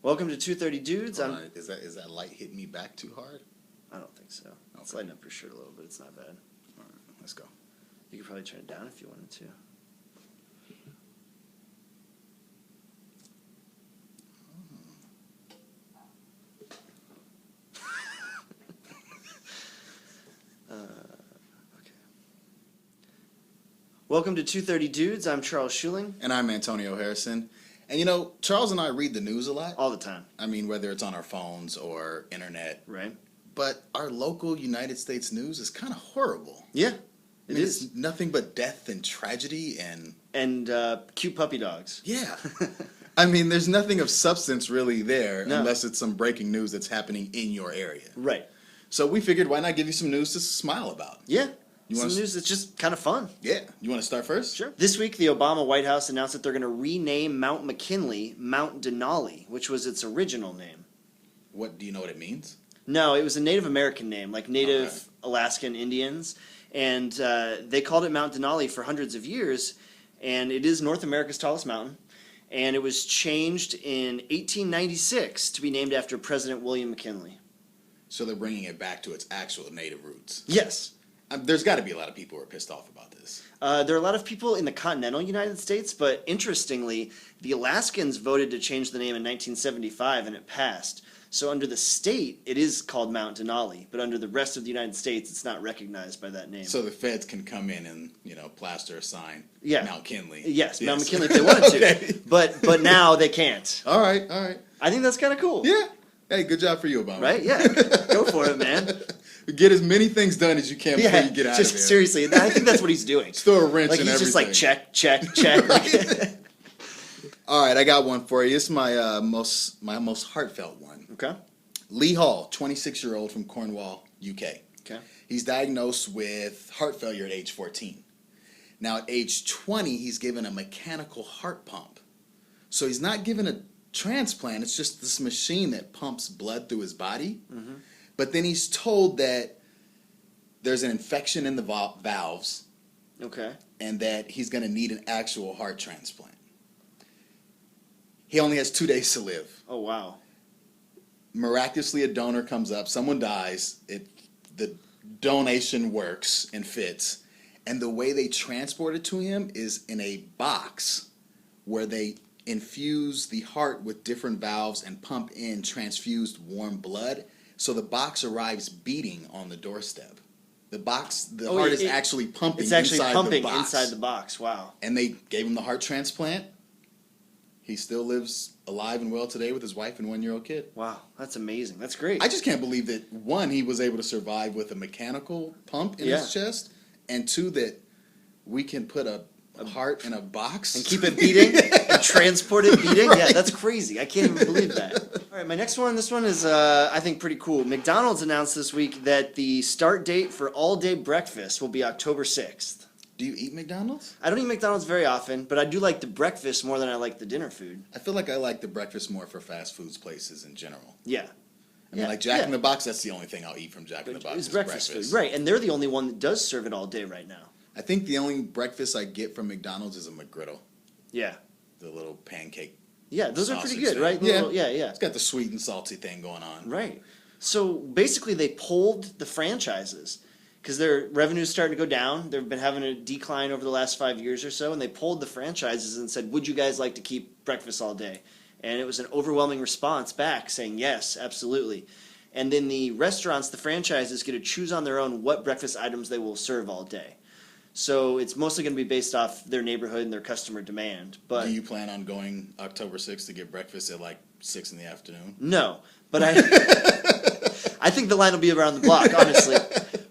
Welcome to 230 Dudes. Is that light hitting me back too hard? I don't think so. Okay. It's lighting up your shirt a little bit. It's not bad. All right, let's go. You could probably turn it down if you wanted to. Okay. Welcome to 230 Dudes. I'm Charles Schuling. And I'm Antonio Harrison. And you know, Charles and I read the news a lot. All the time. I mean, whether it's on our phones or internet. Right. But our local United States news is kind of horrible. Yeah, it is. It's nothing but death and tragedy And cute puppy dogs. Yeah. I mean, there's nothing of substance really there No. unless it's some breaking news that's happening in your area. Right. So we figured, why not give you some news to smile about? Yeah. You Some wanna news that's just kind of fun. Yeah. You want to start first? Sure. This week, the Obama White House announced that they're going to rename Mount McKinley Mount Denali, which was its original name. What do you know what it means? No, it was a Native American name, like Native Okay. Alaskan Indians, and they called it Mount Denali for hundreds of years, and it is North America's tallest mountain, and it was changed in 1896 to be named after President William McKinley. So they're bringing it back to its actual native roots. Yes. There's got to be a lot of people who are pissed off about this. There are a lot of people in the continental United States, but interestingly, the Alaskans voted to change the name in 1975, and it passed. So under the state, it is called Mount Denali, but under the rest of the United States, it's not recognized by that name. So the feds can come in and, plaster a sign. Yeah. Mount McKinley. Yes, Mount McKinley if they wanted Okay. to. But now they can't. All right. I think that's kind of cool. Yeah. Hey, good job for you, Obama. Right? Yeah. Go for it, man. Get as many things done as you can before you get out of here. Seriously, I think that's what he's doing. Just throw a wrench Like in he's everything. just like check. Like, All right, I got one for you. It's my most heartfelt one. okay. Lee Hall, 26-year-old from Cornwall, UK. Okay. He's diagnosed with heart failure at age 14. Now, at age 20, he's given a mechanical heart pump. So he's not given a transplant. It's just this machine that pumps blood through his body. Mm-hmm. But then he's told that there's an infection in the valves Okay. and that he's going to need an actual heart transplant. He only has 2 days to live. Oh wow. Miraculously, a donor comes up, someone dies, the donation works and fits, and the way they transport it to him is in a box where they infuse the heart with different valves and pump in transfused warm blood, so the box arrives beating on the doorstep. The heart is actually pumping. It's actually inside pumping the box. inside the box. Wow. And they gave him the heart transplant. He still lives alive and well today with his wife and 1-year-old kid. Wow, that's amazing. That's great. I just can't believe that, one, he was able to survive with a mechanical pump in his chest, and two, that we can put a heart in a box and keep it beating and transport it beating. Right. Yeah, that's crazy. I can't even believe that. All right, my next one. This one is I think pretty cool. McDonald's announced this week that the start date for all-day breakfast will be October 6th. Do you eat McDonald's? I don't eat McDonald's very often, but I do like the breakfast more than I like the dinner food. I feel like I like the breakfast more for fast foods places in general. Yeah. I mean, like Jack in the Box, that's the only thing I'll eat from Jack in the Box. It's breakfast food. Right, and they're the only one that does serve it all day right now. I think the only breakfast I get from McDonald's is a McGriddle. Yeah. The little pancake. Yeah, those are pretty sausage good, thing. right? Yeah. Yeah. It's got the sweet and salty thing going on. Right. So basically they pulled the franchises because their revenue's starting to go down. They've been having a decline over the last 5 years or so, and they pulled the franchises and said, would you guys like to keep breakfast all day? And it was an overwhelming response back saying, yes, absolutely. And then the restaurants, the franchises, get to choose on their own what breakfast items they will serve all day. So it's mostly going to be based off their neighborhood and their customer demand. But do you plan on going October 6th to get breakfast at like 6 in the afternoon? No, but I think the line will be around the block, honestly.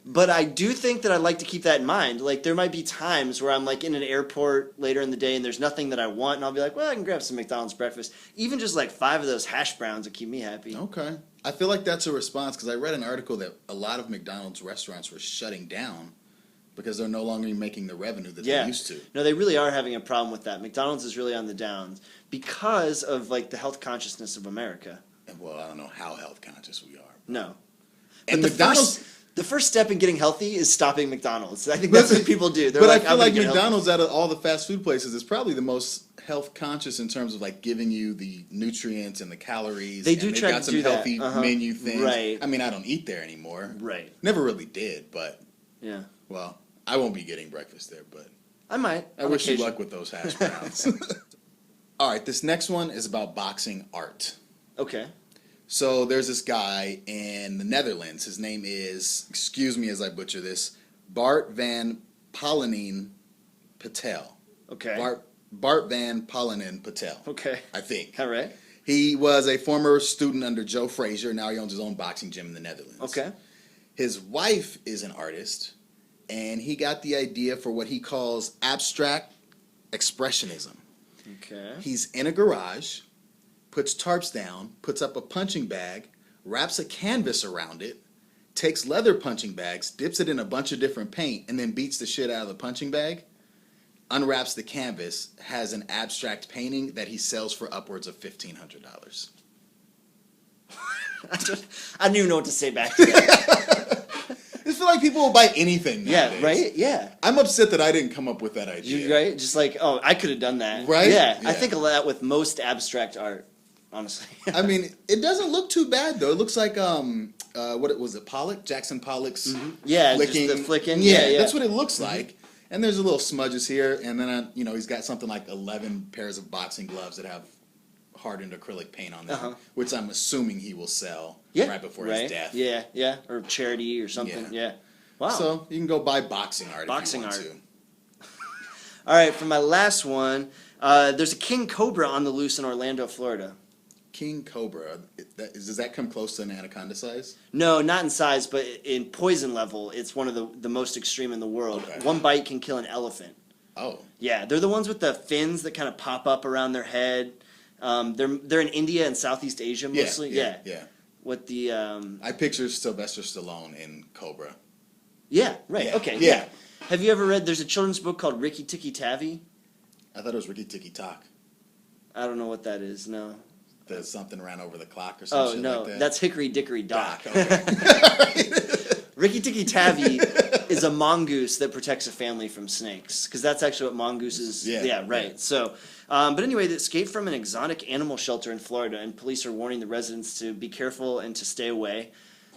But I do think that I'd like to keep that in mind. Like, there might be times where I'm, like, in an airport later in the day and there's nothing that I want, and I'll be like, well, I can grab some McDonald's breakfast. Even just, like, 5 of those hash browns would keep me happy. Okay. I feel like that's a response because I read an article that a lot of McDonald's restaurants were shutting down because they're no longer making the revenue that they used to. No, they really are having a problem with that. McDonald's is really on the downs because of, like, the health consciousness of America. And, well, I don't know how health conscious we are. No. And But The first step in getting healthy is stopping McDonald's. I think that's what people do. They're But like, I feel I'm like gonna get McDonald's out of all the fast food places is probably the most health conscious in terms of like giving you the nutrients and the calories. They do and they've try got to some do that. healthy menu things. Right. I mean, I don't eat there anymore. Right. Never really did, but Yeah. well, I won't be getting breakfast there, but I might. I wish you luck with those hash browns. All right, this next one is about boxing art. Okay. So there's this guy in the Netherlands. His name is, excuse me as I butcher this, Bart van Paulenien Patel. Okay. Bart van Paulenien Patel. Okay. I think. All right. He was a former student under Joe Frazier. Now he owns his own boxing gym in the Netherlands. Okay. His wife is an artist, and he got the idea for what he calls abstract expressionism. Okay. He's in a garage, puts tarps down, puts up a punching bag, wraps a canvas around it, takes leather punching bags, dips it in a bunch of different paint, and then beats the shit out of the punching bag, unwraps the canvas, has an abstract painting that he sells for upwards of $1,500. I don't even know what to say back to that. I feel like people will buy anything nowadays. Yeah, right? Yeah. I'm upset that I didn't come up with that idea. You right? Just like, oh, I could have done that. Right? Yeah. Yeah. I think of that with most abstract art, honestly. I mean, it doesn't look too bad though. It looks like what was it? Pollock, Jackson Pollock's Yeah, flicking. just the flicking. Yeah, Yeah. that's what it looks like. And there's a little smudges here, and then he's got something like 11 pairs of boxing gloves that have hardened acrylic paint on them, which I'm assuming he will sell right before his death. Yeah, yeah, or charity or something. Yeah. Wow. So you can go buy boxing art if you want to. All right, for my last one, there's a king cobra on the loose in Orlando, Florida. King Cobra, does that come close to an anaconda size? No, not in size, but in poison level, it's one of the most extreme in the world. Okay. One bite can kill an elephant. Oh. Yeah, they're the ones with the fins that kind of pop up around their head. They're in India and Southeast Asia mostly. Yeah. With the I picture Sylvester Stallone in Cobra. Yeah, right. Yeah. Okay. Yeah. Have you ever read? There's a children's book called Ricky Tikki Tavi. I thought it was Ricky Tikki Tok. I don't know what that is. No. That something ran over the clock or something. Oh no, like that. that's Hickory Dickory Dock. Okay. Ricky Tikki Tavi is a mongoose that protects a family from snakes, because that's actually what mongooses. Yeah, right. Yeah. So, but anyway, they escaped from an exotic animal shelter in Florida, and police are warning the residents to be careful and to stay away.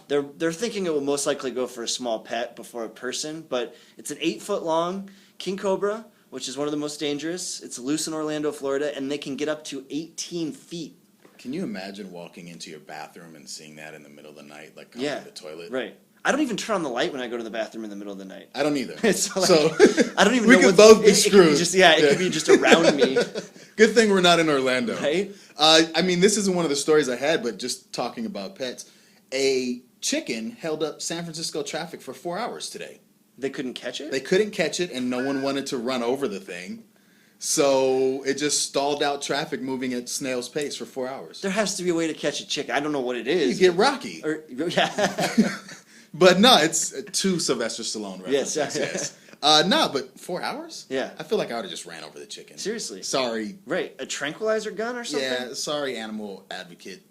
They're thinking it will most likely go for a small pet before a person, but it's an 8-foot long king cobra, which is one of the most dangerous. It's loose in Orlando, Florida, and they can get up to 18 feet. Can you imagine walking into your bathroom and seeing that in the middle of the night, like coming to the toilet? Right. I don't even turn on the light when I go to the bathroom in the middle of the night. I don't either. It's like, so I don't even we know could both be screwed. It could be just around me. Good thing we're not in Orlando. Right? I mean, this isn't one of the stories I had, but just talking about pets, a chicken held up San Francisco traffic for 4 hours today. They couldn't catch it? They couldn't catch it, and no one wanted to run over the thing. So it just stalled out traffic moving at snail's pace for 4 hours. There has to be a way to catch a chicken. I don't know what it is. You get Rocky. Yeah. But no, it's two Sylvester Stallone references. Yes. No, but 4 hours? Yeah. I feel like I would have just ran over the chicken. Seriously. Sorry. Right. A tranquilizer gun or something? Yeah, sorry, animal advocate.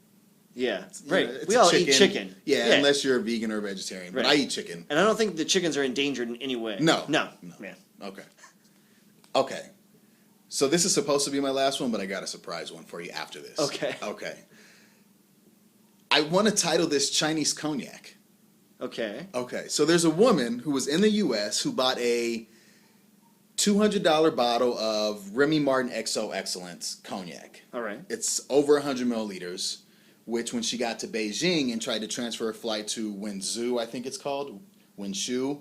Yeah. Right. We all eat chicken. Yeah, unless you're a vegan or a vegetarian. But I eat chicken. And I don't think the chickens are endangered in any way. No. Yeah. Okay. So this is supposed to be my last one, but I got a surprise one for you after this. Okay. I want to title this Chinese Cognac. Okay. So there's a woman who was in the U.S. who bought a $200 bottle of Remy Martin XO Excellence Cognac. All right. It's over 100 milliliters, which when she got to Beijing and tried to transfer a flight to Wenzhou, I think it's called, Wenzhou,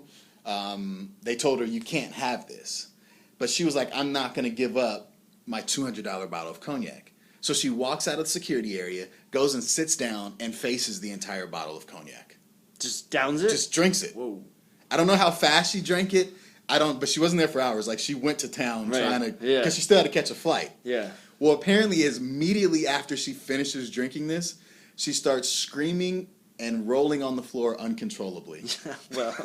they told her, you can't have this. But she was like, I'm not going to give up my $200 bottle of cognac. So she walks out of the security area, goes and sits down, and faces the entire bottle of cognac. Just downs it? Just drinks it. Whoa. I don't know how fast she drank it. But she wasn't there for hours. Like, she went to town trying to, because she still had to catch a flight. Yeah. Well, apparently, immediately after she finishes drinking this, she starts screaming and rolling on the floor uncontrollably. Well,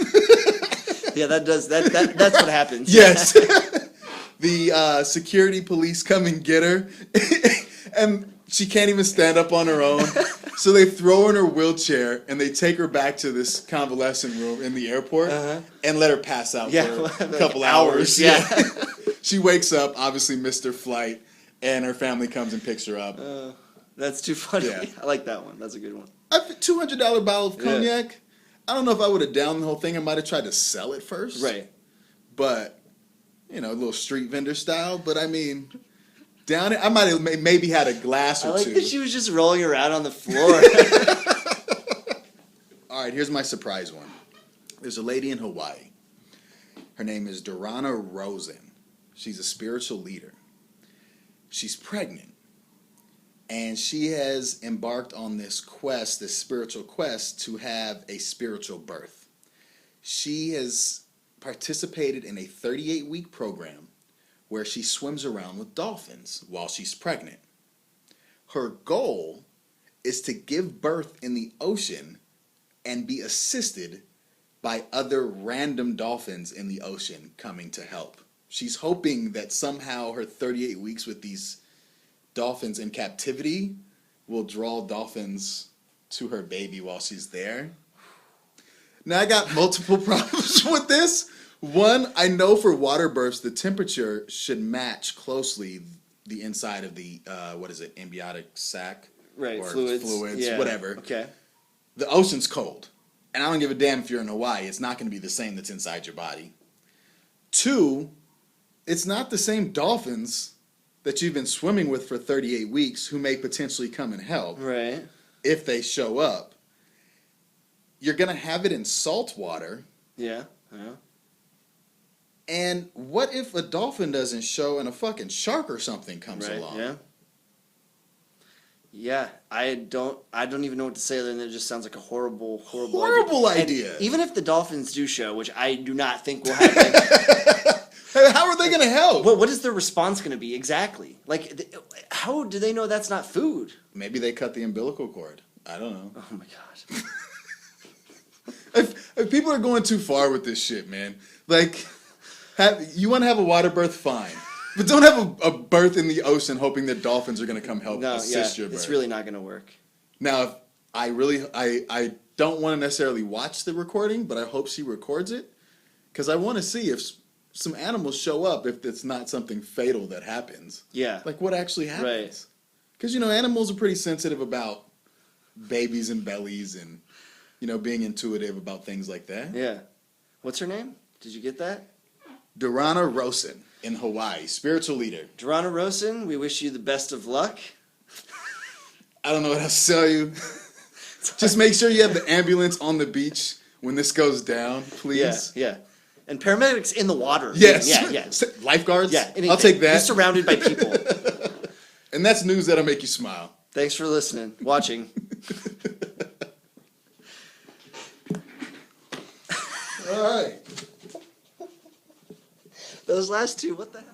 yeah, that's what happens. Yes. The security police come and get her, and she can't even stand up on her own. So they throw her in her wheelchair and they take her back to this convalescent room in the airport and let her pass out for a couple hours. Yeah. She wakes up, obviously missed her flight, and her family comes and picks her up. That's too funny. Yeah. I like that one. That's a good one. A $200 bottle of cognac. I don't know if I would have downed the whole thing. I might have tried to sell it first. Right. But, a little street vendor style. But I mean, down it, I might have maybe had a glass or I like two. that she was just rolling around on the floor. All right, here's my surprise one. There's a lady in Hawaii. Her name is Dorana Rosen. She's a spiritual leader. She's pregnant. And she has embarked on this quest, this spiritual quest, to have a spiritual birth. She has participated in a 38-week program where she swims around with dolphins while she's pregnant. Her goal is to give birth in the ocean and be assisted by other random dolphins in the ocean coming to help. She's hoping that somehow her 38 weeks with these dolphins in captivity will draw dolphins to her baby while she's there. Now, I got multiple problems with this. One, I know for water births, the temperature should match closely the inside of the, amniotic sac? Right, or fluids, yeah. Whatever. Okay. The ocean's cold. And I don't give a damn if you're in Hawaii. It's not going to be the same that's inside your body. Two, it's not the same dolphins that you've been swimming with for 38 weeks who may potentially come and help. Right. If they show up. You're going to have it in salt water. Yeah. And what if a dolphin doesn't show and a fucking shark or something comes along? Yeah. Yeah, I don't even know what to say other than it just sounds like a horrible idea. And even if the dolphins do show, which I do not think will happen. How are they going to help? What is their response going to be exactly? Like, how do they know that's not food? Maybe they cut the umbilical cord. I don't know. Oh my gosh. If people are going too far with this shit, man, like, you want to have a water birth, fine. But don't have a birth in the ocean hoping that dolphins are going to come help assist your birth. It's really not going to work. Now, if I don't want to necessarily watch the recording, but I hope she records it, because I want to see if some animals show up, if it's not something fatal that happens. Yeah. Like, what actually happens. Right. Because, animals are pretty sensitive about babies and bellies and, being intuitive about things like that. Yeah. What's her name? Did you get that? Dorana Rosen in Hawaii, spiritual leader. Dorana Rosen, we wish you the best of luck. I don't know what else to tell you. Just make sure you have the ambulance on the beach when this goes down, please. Yeah. And paramedics in the water. Yes. Yeah. Lifeguards? Yeah. Anything. I'll take that. Be surrounded by people. And that's news that'll make you smile. Thanks for listening, watching. All right. Those last two, what the hell?